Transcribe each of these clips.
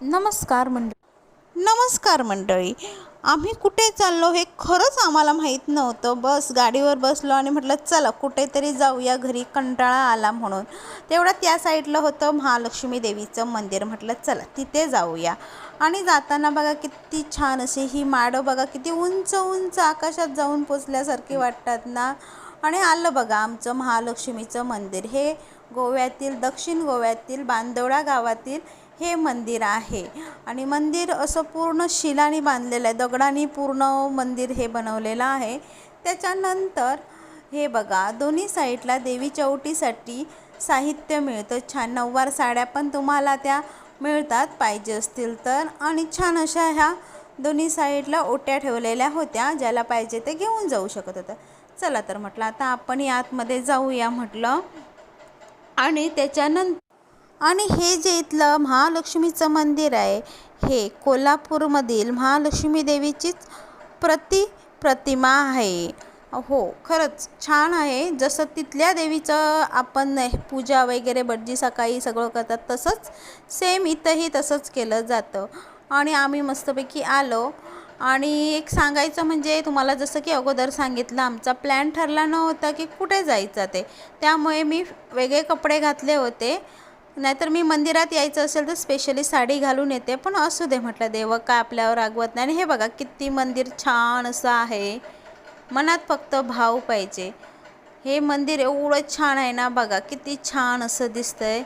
नमस्कार मंडळी, आम्ही कुठे चाललो हे खरंच आम्हाला माहीत नव्हतं. गाडीवर बसलो आणि म्हटलं चला कुठेतरी जाऊया, घरी कंटाळा आला म्हणून. तेवढं त्या साईडला होतं महालक्ष्मी देवीचं मंदिर. म्हटलं चला तिथे जाऊया. आणि जाताना बघा किती छान अशी ही माडं बघा, किती उंच उंच आकाशात जाऊन पोचल्यासारखी वाटतात ना. आणि आलं बघा आमचं महालक्ष्मीचं मंदिर. हे गोव्यातील, दक्षिण गोव्यातील बांदोडा गावातील हे मंदिर आहे. आणि मंदिर असं पूर्ण शिलानी बांधलेलं आहे, दगडांनी पूर्ण मंदिर हे बनवलेलं आहे. त्याच्यानंतर हे बघा दोन्ही साईडला देवीच्या ओटीसाठी साहित्य मिळतं. छान नऊवार साड्या पण तुम्हाला त्या मिळतात पाहिजे असतील तर. आणि छान अशा ह्या दोन्ही साईडला ओट्या ठेवलेल्या होत्या, ज्याला पाहिजे ते घेऊन जाऊ शकत होतं. चला तर म्हटलं आता आपण आतमध्ये जाऊया म्हटलं. आणि त्याच्यानंतर हे जे इथलं महालक्ष्मीचं मंदिर आहे, हे कोल्हापूरमधील महालक्ष्मी देवीचीच प्रतिमा आहे. हो, खरंच छान आहे. जसं तिथल्या देवीचं आपण पूजा वगैरे भटजी सकाळी सगळं करतात, तसंच सेम इथंही तसंच केलं जातं. आणि आम्ही मस्तपैकी आलो. आणि एक सांगायचं म्हणजे तुम्हाला, जसं की अगोदर सांगितलं, आमचा प्लॅन ठरला नव्हता की कुठे जायचं ते. त्यामुळे मी वेगळे कपडे घातले होते. नाहीतर मी मंदिरात यायचं असेल तर स्पेशली साडी घालून येते. पण असू दे म्हटलं, देव काय आपल्यावर रागवत नाही. आणि हे बघा किती मंदिर छान असं आहे. मनात फक्त भाव पाहिजे. हे मंदिर एवढं छान आहे ना, बघा किती छान असं दिसतंय.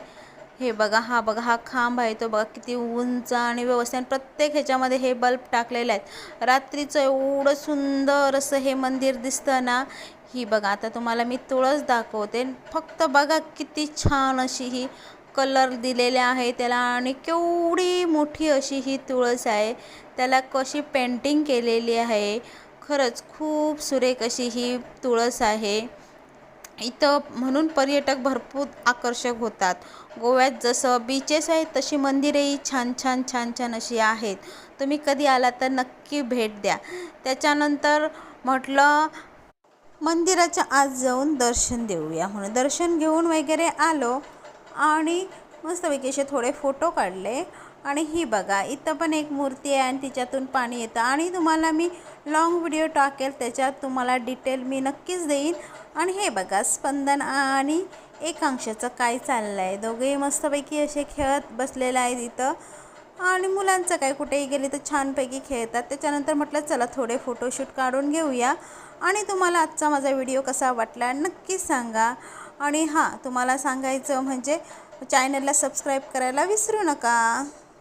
हे बघा, हा खांब आहे तो बघा किती उंच आणि व्यवस्थित. प्रत्येक ह्याच्यामध्ये हे बल्ब टाकलेले आहेत. रात्रीचं एवढं सुंदर असं हे मंदिर दिसतं ना. ही बघा, आता तुम्हाला मी तुळस दाखवते. फक्त बघा किती छान अशी ही कलर दिलेले आहे त्याला. आणि केवढी मोठी अशी ही तुळस आहे, त्याला कशी पेंटिंग केलेली आहे. खरंच खूप सुरेख अशी ही तुळस आहे इथं. म्हणून पर्यटक भरपूर आकर्षक होतात. गोव्यात जसं बीचेस आहेत, तशी मंदिरेही छान छान छान छान अशी आहेत. तुम्ही कधी आला तर नक्की भेट द्या. त्याच्यानंतर म्हटलं मंदिराच्या आत जाऊन दर्शन देऊया म्हणून दर्शन घेऊन वगैरे आलो. आणि मस्तपैकी असे थोडे फोटो काढले. आणि ही बघा इथं पण एक मूर्ती आहे आणि तिच्यातून पाणी येतं. आणि तुम्हाला मी लॉंग व्हिडिओ टाकेल, त्याच्यात तुम्हाला डिटेल मी नक्कीच देईन. आणि हे बघा स्पंदन आणि एकांक्षाचं काय चाललं आहे. दोघेही मस्तपैकी असे खेळत बसलेले आहेत इथं. आणि मुलांचं काय, कुठेही गेले तर छानपैकी खेळतात. त्याच्यानंतर म्हटलं चला थोडे फोटोशूट काढून घेऊया. आणि तुम्हाला आजचा माझा व्हिडिओ कसा वाटला नक्कीच सांगा. आणि हां, तुम्हाला सांगायचं म्हणजे चॅनलला सबस्क्राईब करायला विसरू नका.